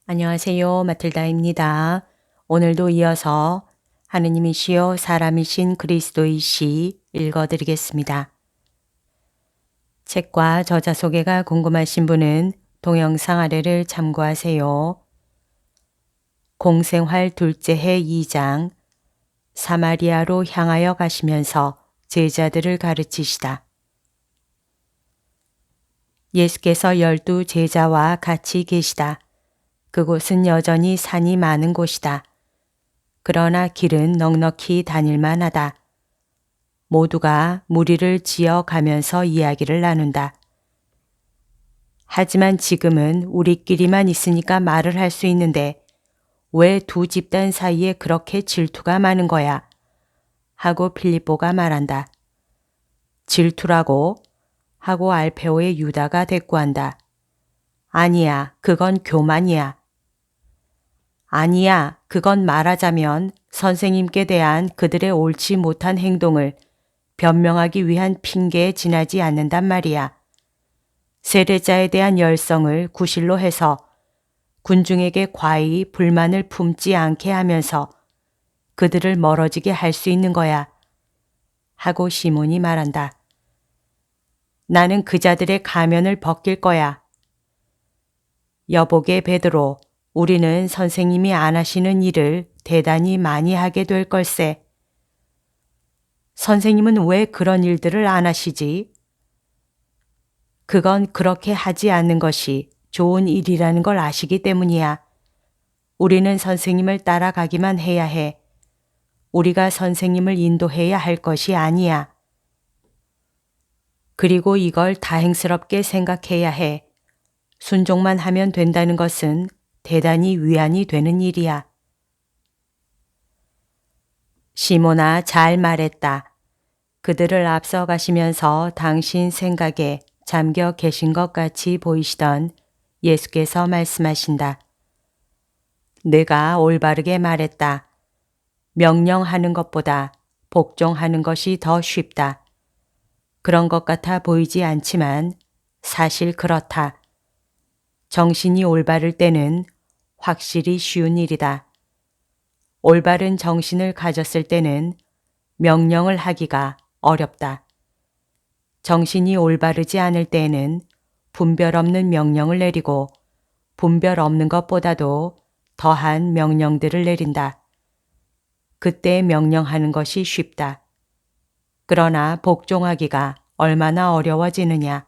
안녕하세요. 마틀다입니다. 오늘도 이어서 하느님이시여 사람이신 그리스도이시 읽어드리겠습니다. 책과 저자 소개가 궁금하신 분은 동영상 아래를 참고하세요. 공생활 둘째 해 2장 사마리아로 향하여 가시면서 제자들을 가르치시다. 예수께서 12 제자와 같이 계시다. 그곳은 여전히 산이 많은 곳이다. 그러나 길은 넉넉히 다닐만 하다. 모두가 무리를 지어 가면서 이야기를 나눈다. 하지만 지금은 우리끼리만 있으니까 말을 할 수 있는데 왜 두 집단 사이에 그렇게 질투가 많은 거야? 하고 필립보가 말한다. 질투라고? 하고 알페오의 유다가 대꾸한다. 아니야, 그건 교만이야. 아니야, 그건 말하자면 선생님께 대한 그들의 옳지 못한 행동을 변명하기 위한 핑계에 지나지 않는단 말이야. 세례자에 대한 열성을 구실로 해서 군중에게 과히 불만을 품지 않게 하면서 그들을 멀어지게 할 수 있는 거야. 하고 시몬이 말한다. 나는 그 자들의 가면을 벗길 거야. 여보게 베드로, 우리는 선생님이 안 하시는 일을 대단히 많이 하게 될 걸세. 선생님은 왜 그런 일들을 안 하시지? 그건 그렇게 하지 않는 것이 좋은 일이라는 걸 아시기 때문이야. 우리는 선생님을 따라가기만 해야 해. 우리가 선생님을 인도해야 할 것이 아니야. 그리고 이걸 다행스럽게 생각해야 해. 순종만 하면 된다는 것은 대단히 위안이 되는 일이야. 시몬아, 잘 말했다. 그들을 앞서 가시면서 당신 생각에 잠겨 계신 것 같이 보이시던 예수께서 말씀하신다. 내가 올바르게 말했다. 명령하는 것보다 복종하는 것이 더 쉽다. 그런 것 같아 보이지 않지만 사실 그렇다. 정신이 올바를 때는 확실히 쉬운 일이다. 올바른 정신을 가졌을 때는 명령을 하기가 어렵다. 정신이 올바르지 않을 때에는 분별 없는 명령을 내리고 분별 없는 것보다도 더한 명령들을 내린다. 그때 명령하는 것이 쉽다. 그러나 복종하기가 얼마나 어려워지느냐.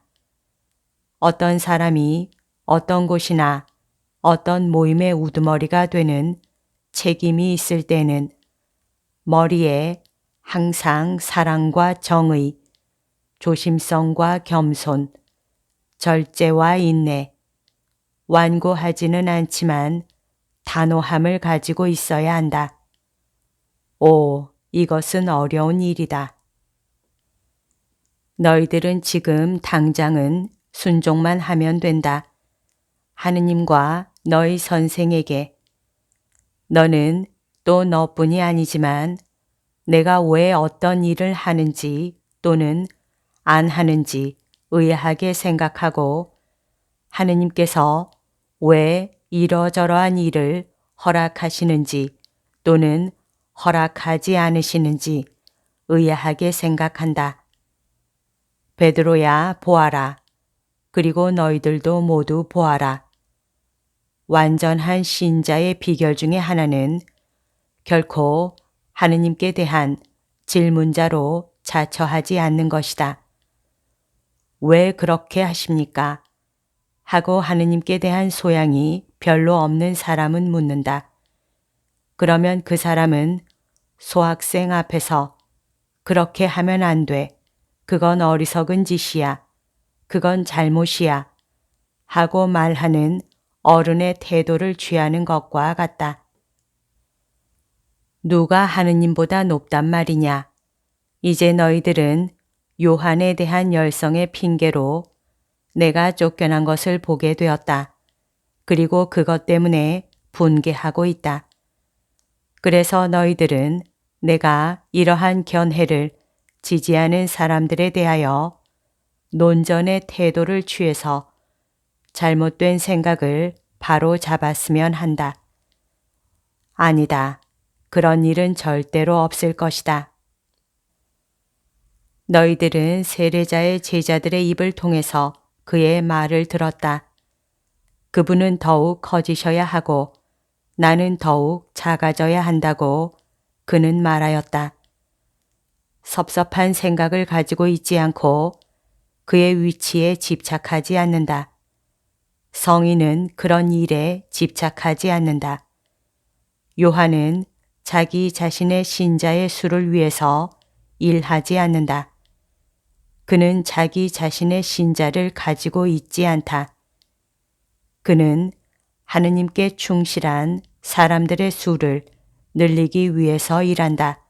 어떤 사람이 어떤 곳이나 어떤 모임의 우두머리가 되는 책임이 있을 때는 머리에 항상 사랑과 정의, 조심성과 겸손, 절제와 인내, 완고하지는 않지만 단호함을 가지고 있어야 한다. 오, 이것은 어려운 일이다. 너희들은 지금 당장은 순종만 하면 된다. 하느님과 너희 선생에게. 너는 또 너뿐이 아니지만 내가 왜 어떤 일을 하는지 또는 안 하는지 의아하게 생각하고 하느님께서 왜 이러저러한 일을 허락하시는지 또는 허락하지 않으시는지 의아하게 생각한다. 베드로야, 보아라. 그리고 너희들도 모두 보아라. 완전한 신자의 비결 중에 하나는 결코 하느님께 대한 질문자로 자처하지 않는 것이다. 왜 그렇게 하십니까? 하고 하느님께 대한 소양이 별로 없는 사람은 묻는다. 그러면 그 사람은 소학생 앞에서 그렇게 하면 안 돼. 그건 어리석은 짓이야. 그건 잘못이야. 하고 말하는 어른의 태도를 취하는 것과 같다. 누가 하느님보다 높단 말이냐? 이제 너희들은 요한에 대한 열성의 핑계로 내가 쫓겨난 것을 보게 되었다. 그리고 그것 때문에 분개하고 있다. 그래서 너희들은 내가 이러한 견해를 지지하는 사람들에 대하여 논전의 태도를 취해서 잘못된 생각을 바로 잡았으면 한다. 아니다. 그런 일은 절대로 없을 것이다. 너희들은 세례자의 제자들의 입을 통해서 그의 말을 들었다. 그분은 더욱 커지셔야 하고 나는 더욱 작아져야 한다고 그는 말하였다. 섭섭한 생각을 가지고 있지 않고 그의 위치에 집착하지 않는다. 성인은 그런 일에 집착하지 않는다. 요한은 자기 자신의 신자의 수를 위해서 일하지 않는다. 그는 자기 자신의 신자를 가지고 있지 않다. 그는 하느님께 충실한 사람들의 수를 늘리기 위해서 일한다.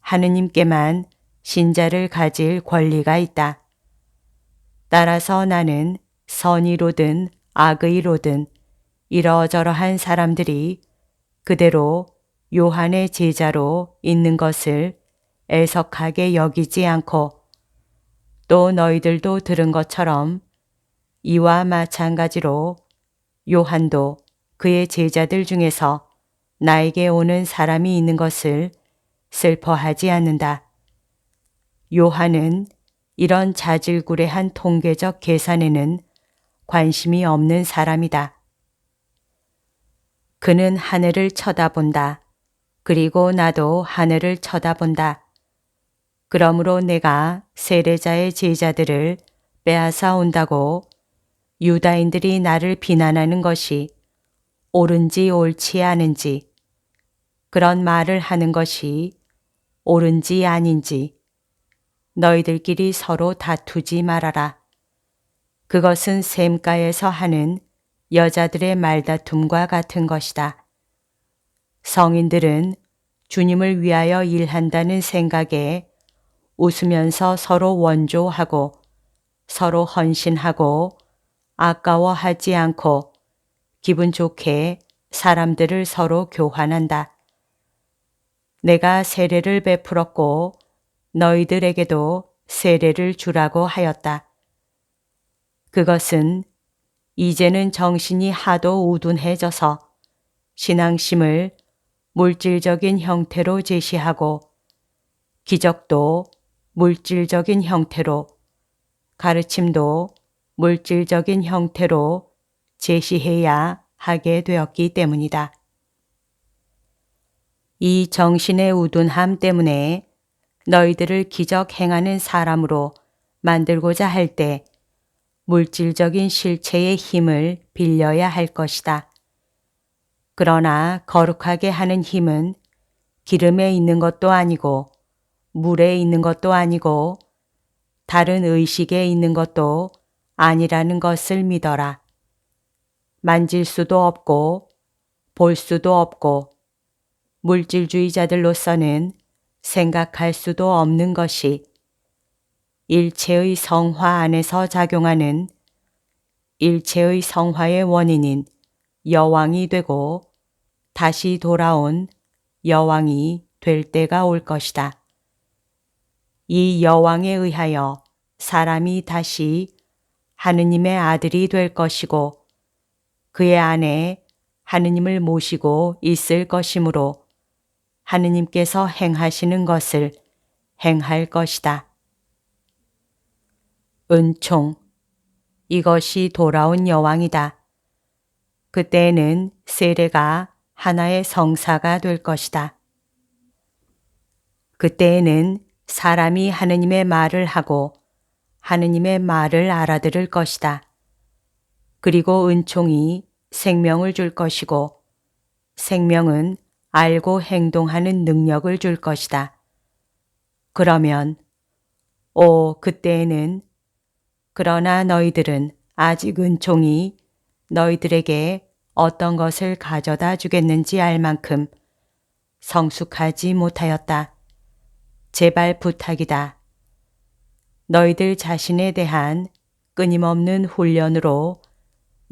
하느님께만 신자를 가질 권리가 있다. 따라서 나는 선의로든 악의로든 이러저러한 사람들이 그대로 요한의 제자로 있는 것을 애석하게 여기지 않고 또 너희들도 들은 것처럼 이와 마찬가지로 요한도 그의 제자들 중에서 나에게 오는 사람이 있는 것을 슬퍼하지 않는다. 요한은 이런 자질구레한 통계적 계산에는 관심이 없는 사람이다. 그는 하늘을 쳐다본다. 그리고 나도 하늘을 쳐다본다. 그러므로 내가 세례자의 제자들을 빼앗아 온다고 유다인들이 나를 비난하는 것이 옳은지 옳지 않은지, 그런 말을 하는 것이 옳은지 아닌지 너희들끼리 서로 다투지 말아라. 그것은 샘가에서 하는 여자들의 말다툼과 같은 것이다. 성인들은 주님을 위하여 일한다는 생각에 웃으면서 서로 원조하고 서로 헌신하고 아까워하지 않고 기분 좋게 사람들을 서로 교환한다. 내가 세례를 베풀었고 너희들에게도 세례를 주라고 하였다. 그것은 이제는 정신이 하도 우둔해져서 신앙심을 물질적인 형태로 제시하고 기적도 물질적인 형태로 가르침도 물질적인 형태로 제시해야 하게 되었기 때문이다. 이 정신의 우둔함 때문에 너희들을 기적 행하는 사람으로 만들고자 할 때 물질적인 실체의 힘을 빌려야 할 것이다. 그러나 거룩하게 하는 힘은 기름에 있는 것도 아니고 물에 있는 것도 아니고 다른 의식에 있는 것도 아니라는 것을 믿어라. 만질 수도 없고 볼 수도 없고 물질주의자들로서는 생각할 수도 없는 것이 일체의 성화 안에서 작용하는 일체의 성화의 원인인 여왕이 되고 다시 돌아온 여왕이 될 때가 올 것이다. 이 여왕에 의하여 사람이 다시 하느님의 아들이 될 것이고 그의 안에 하느님을 모시고 있을 것이므로 하느님께서 행하시는 것을 행할 것이다. 은총, 이것이 돌아온 여왕이다. 그때에는 세례가 하나의 성사가 될 것이다. 그때에는 사람이 하느님의 말을 하고 하느님의 말을 알아들을 것이다. 그리고 은총이 생명을 줄 것이고 생명은 알고 행동하는 능력을 줄 것이다. 그러면 그때에는 그러나 너희들은 아직 은총이 너희들에게 어떤 것을 가져다 주겠는지 알 만큼 성숙하지 못하였다. 제발 부탁이다. 너희들 자신에 대한 끊임없는 훈련으로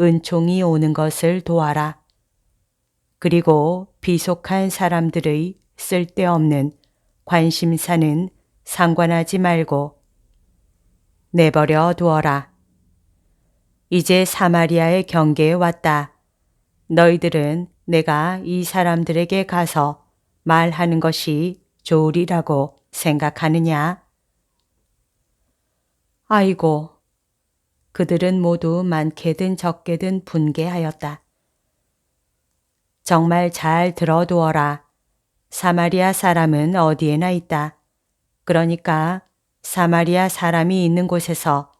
은총이 오는 것을 도와라. 그리고 비속한 사람들의 쓸데없는 관심사는 상관하지 말고 내버려 두어라. 이제 사마리아의 경계에 왔다. 너희들은 내가 이 사람들에게 가서 말하는 것이 좋으리라고 생각하느냐? 아이고, 그들은 모두 많게든 적게든 분개하였다. 정말 잘 들어두어라. 사마리아 사람은 어디에나 있다. 그러니까 사마리아 사람이 있는 곳에서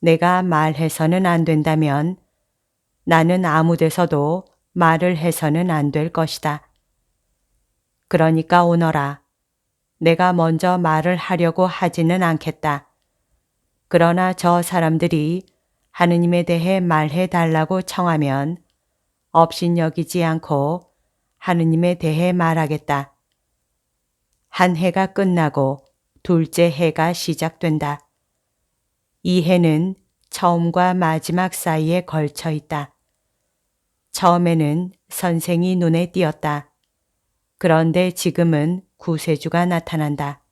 내가 말해서는 안 된다면 나는 아무 데서도 말을 해서는 안 될 것이다. 그러니까 오너라. 내가 먼저 말을 하려고 하지는 않겠다. 그러나 저 사람들이 하느님에 대해 말해 달라고 청하면 업신여기지 않고 하느님에 대해 말하겠다. 한 해가 끝나고 둘째 해가 시작된다. 이 해는 처음과 마지막 사이에 걸쳐 있다. 처음에는 선생이 눈에 띄었다. 그런데 지금은 구세주가 나타난다.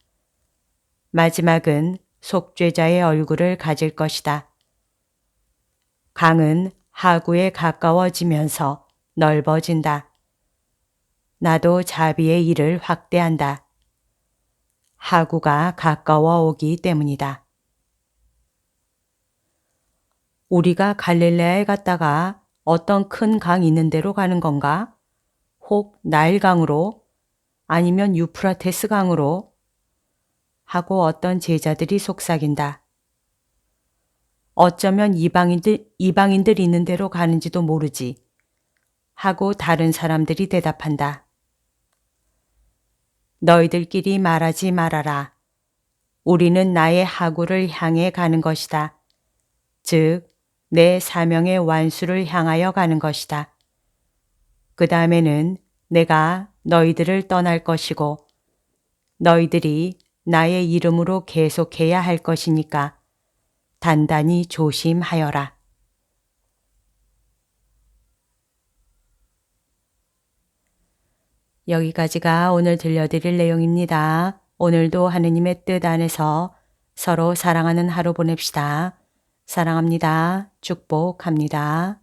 마지막은 속죄자의 얼굴을 가질 것이다. 강은 하구에 가까워지면서 넓어진다. 나도 자비의 일을 확대한다. 하구가 가까워 오기 때문이다. 우리가 갈릴레아에 갔다가 어떤 큰 강 있는 데로 가는 건가? 혹 나일강으로? 아니면 유프라테스 강으로? 하고 어떤 제자들이 속삭인다. 어쩌면 이방인들 있는 데로 가는지도 모르지. 하고 다른 사람들이 대답한다. 너희들끼리 말하지 말아라. 우리는 나의 하구를 향해 가는 것이다. 즉, 내 사명의 완수를 향하여 가는 것이다. 그 다음에는 내가 너희들을 떠날 것이고 너희들이 나의 이름으로 계속해야 할 것이니까 단단히 조심하여라. 여기까지가 오늘 들려드릴 내용입니다. 오늘도 하느님의 뜻 안에서 서로 사랑하는 하루 보냅시다. 사랑합니다. 축복합니다.